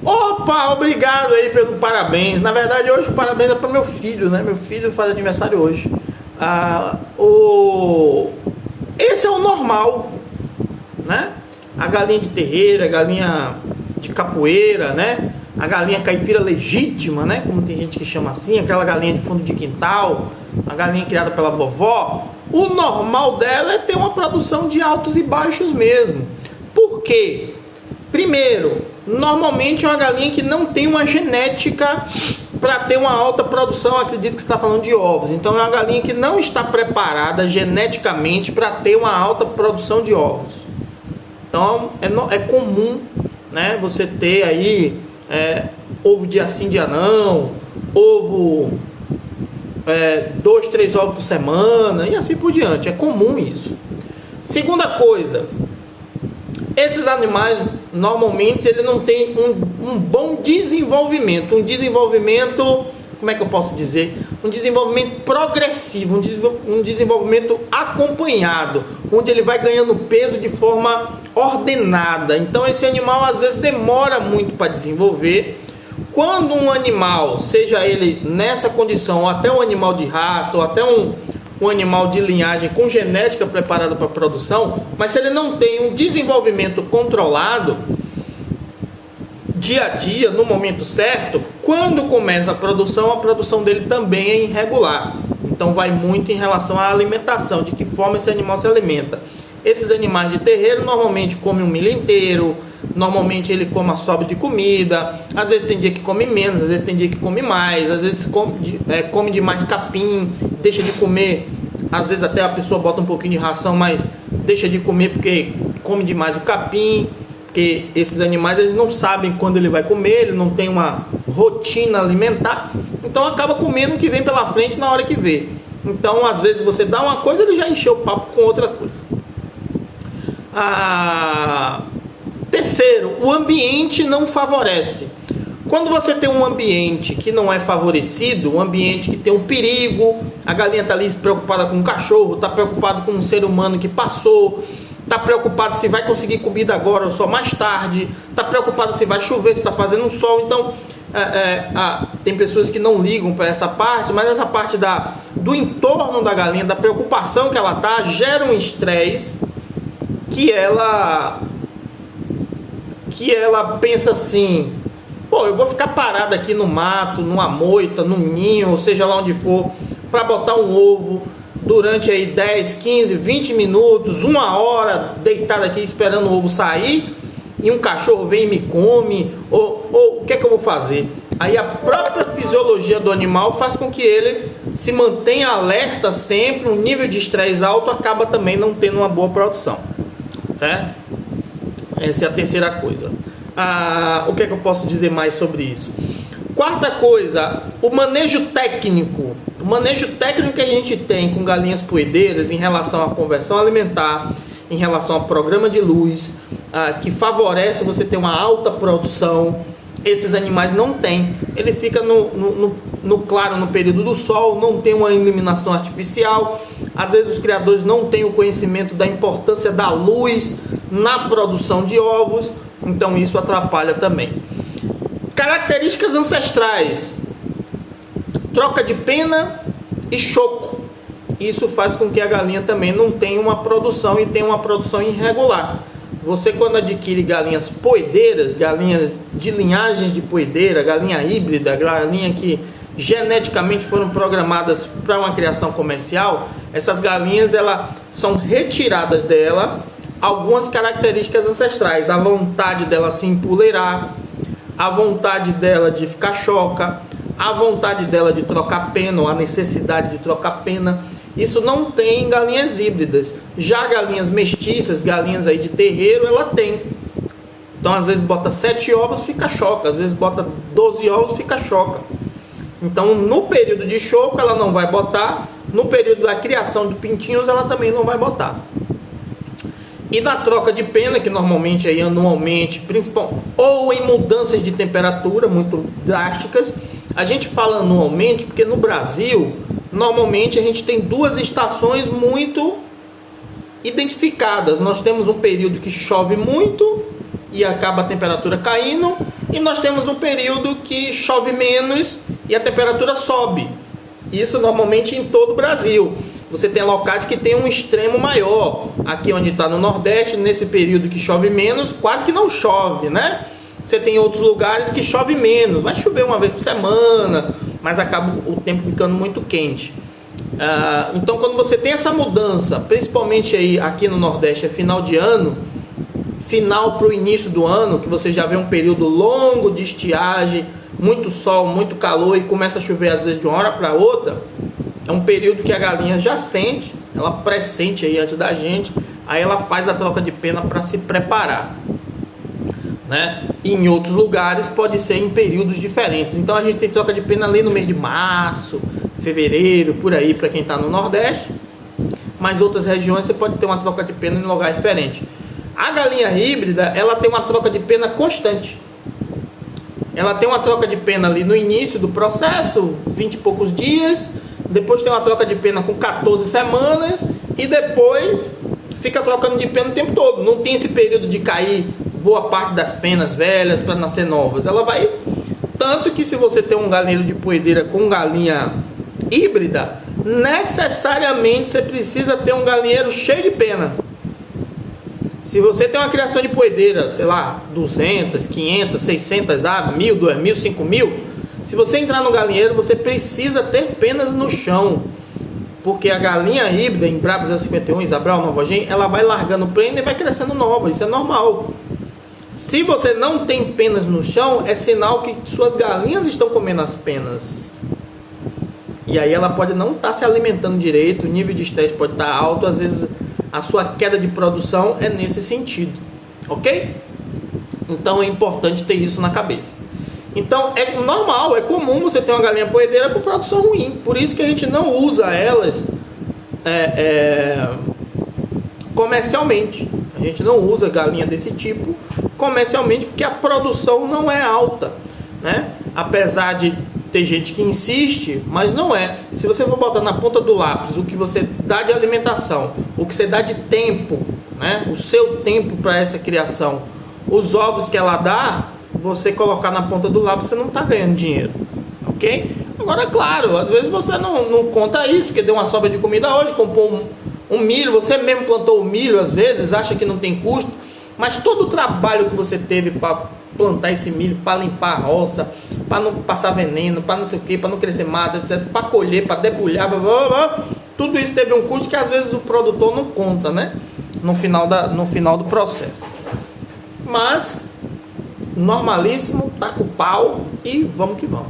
Opa, obrigado aí pelo parabéns. Na verdade, hoje o parabéns é para meu filho, né? Meu filho faz aniversário hoje. Esse é o normal, né? A galinha de terreiro, a galinha de capoeira, né? A galinha caipira legítima, né? Como tem gente que chama assim, aquela galinha de fundo de quintal, a galinha criada pela vovó. O normal dela é ter uma produção de altos e baixos mesmo. Por quê? Primeiro, normalmente é uma galinha que não tem uma genética para ter uma alta produção. Acredito que você está falando de ovos. Então é uma galinha que não está preparada geneticamente para ter uma alta produção de ovos. Então é comum, né, você ter aí ovo dia sim, dia não, ovo 2, 3 ovos por semana e assim por diante. É comum isso. Segunda coisa, esses animais normalmente ele não tem um bom desenvolvimento, como é que eu posso dizer? Um desenvolvimento progressivo, um desenvolvimento acompanhado, onde ele vai ganhando peso de forma ordenada. Então esse animal às vezes demora muito para desenvolver. Quando um animal, seja ele nessa condição, ou até um animal de raça, ou até um animal de linhagem com genética preparada para produção, mas se ele não tem um desenvolvimento controlado, dia a dia, no momento certo, quando começa a produção dele também é irregular. Então vai muito em relação à alimentação, de que forma esse animal se alimenta. Esses animais de terreiro normalmente comem um milho inteiro, normalmente ele come a sobra de comida, às vezes tem dia que come menos, às vezes tem dia que come mais, às vezes come demais capim, deixa de comer, às vezes até a pessoa bota um pouquinho de ração, mas deixa de comer porque come demais o capim, porque esses animais eles não sabem quando ele vai comer, ele não tem uma rotina alimentar, então acaba comendo o que vem pela frente na hora que vê. Então às vezes você dá uma coisa, ele já encheu o papo com outra coisa. Terceiro, o ambiente não favorece. Quando você tem um ambiente que não é favorecido, um ambiente que tem um perigo, a galinha está ali preocupada com o cachorro, está preocupada com um ser humano que passou, está preocupada se vai conseguir comida agora ou só mais tarde, está preocupada se vai chover, se está fazendo sol. Então tem pessoas que não ligam para essa parte, mas essa parte do entorno da galinha, da preocupação que ela está, gera um estresse que ela pensa assim: pô, eu vou ficar parado aqui no mato, numa moita, num ninho, ou seja lá onde for, para botar um ovo durante aí 10, 15, 20 minutos, 1 hora deitado aqui esperando o ovo sair, e um cachorro vem e me come, ou o que é que eu vou fazer? Aí a própria fisiologia do animal faz com que ele se mantenha alerta sempre, um nível de estresse alto acaba também não tendo uma boa produção, certo? Essa é a terceira coisa. O que é que eu posso dizer mais sobre isso? Quarta coisa, o manejo técnico. O manejo técnico que a gente tem com galinhas poedeiras em relação à conversão alimentar, em relação ao programa de luz, que favorece você ter uma alta produção, esses animais não têm. Ele fica no claro no período do sol, não tem uma iluminação artificial. Às vezes os criadores não têm o conhecimento da importância da luz na produção de ovos, então isso atrapalha também. Características ancestrais: troca de pena e choco. Isso faz com que a galinha também não tenha uma produção e tenha uma produção irregular. Você, quando adquire galinhas poedeiras, galinhas de linhagens de poedeira, galinha híbrida, galinha que geneticamente foram programadas para uma criação comercial, essas galinhas são retiradas dela algumas características ancestrais: a vontade dela se empoleirar, a vontade dela de ficar choca, a vontade dela de trocar pena, ou a necessidade de trocar pena. Isso não tem em galinhas híbridas. Já galinhas mestiças, galinhas aí de terreiro, ela tem. Então às vezes bota 7 ovos, fica choca, às vezes bota 12 ovos, fica choca. Então no período de choco ela não vai botar, no período da criação de pintinhos ela também não vai botar. E na troca de pena, que normalmente aí anualmente, principalmente, ou em mudanças de temperatura muito drásticas. A gente fala anualmente porque no Brasil, normalmente a gente tem 2 estações muito identificadas. Nós temos um período que chove muito e acaba a temperatura caindo, e nós temos um período que chove menos e a temperatura sobe. Isso normalmente em todo o Brasil. Você tem locais que tem um extremo maior. Aqui onde está no Nordeste, nesse período que chove menos, quase que não chove, né? Você tem outros lugares que chove menos, vai chover uma vez por semana, mas acaba o tempo ficando muito quente. Então quando você tem essa mudança, principalmente aí aqui no Nordeste, é final de ano, final para o início do ano, que você já vê um período longo de estiagem, muito sol, muito calor e começa a chover às vezes de uma hora para outra, é um período que a galinha já sente, ela pressente aí antes da gente, aí ela faz a troca de pena para se preparar, né? E em outros lugares pode ser em períodos diferentes. Então a gente tem troca de pena ali no mês de março, fevereiro, por aí para quem está no Nordeste, mas outras regiões você pode ter uma troca de pena em lugar diferente. A galinha híbrida, ela tem uma troca de pena constante. Ela tem uma troca de pena ali no início do processo, 20 e poucos dias, depois tem uma troca de pena com 14 semanas e depois fica trocando de pena o tempo todo. Não tem esse período de cair boa parte das penas velhas para nascer novas. Ela vai... Tanto que se você tem um galinheiro de poedeira com galinha híbrida, necessariamente você precisa ter um galinheiro cheio de pena. Se você tem uma criação de poedeira, sei lá, 200, 500, 600 aves, 1.000, 2.000, 5.000, se você entrar no galinheiro, você precisa ter penas no chão. Porque a galinha híbrida, em Braba 051, Isabel, Nova Gen, ela vai largando prenda e vai crescendo nova, isso é normal. Se você não tem penas no chão, é sinal que suas galinhas estão comendo as penas. E aí ela pode não estar se alimentando direito, o nível de estresse pode estar alto, às vezes a sua queda de produção é nesse sentido, ok? Então é importante ter isso na cabeça. Então é normal, é comum você ter uma galinha poedeira com produção ruim, por isso que a gente não usa elas comercialmente. A gente não usa galinha desse tipo comercialmente porque a produção não é alta, né? Apesar de ter gente que insiste, mas não é. Se você for botar na ponta do lápis o que você dá de alimentação, o que você dá de tempo, né? O seu tempo para essa criação, os ovos que ela dá, você colocar na ponta do lápis, você não está ganhando dinheiro, ok? Agora, claro, às vezes você não conta isso, porque deu uma sobra de comida hoje, comprou um milho, você mesmo plantou o milho, às vezes, acha que não tem custo, mas todo o trabalho que você teve para plantar esse milho, para limpar a roça, para não passar veneno, para não sei o que, para não crescer mata, etc., para colher, para debulhar, blá, blá, blá, tudo isso teve um custo que às vezes o produtor não conta, né? No final do processo. Mas, normalíssimo, taca o pau e vamos que vamos.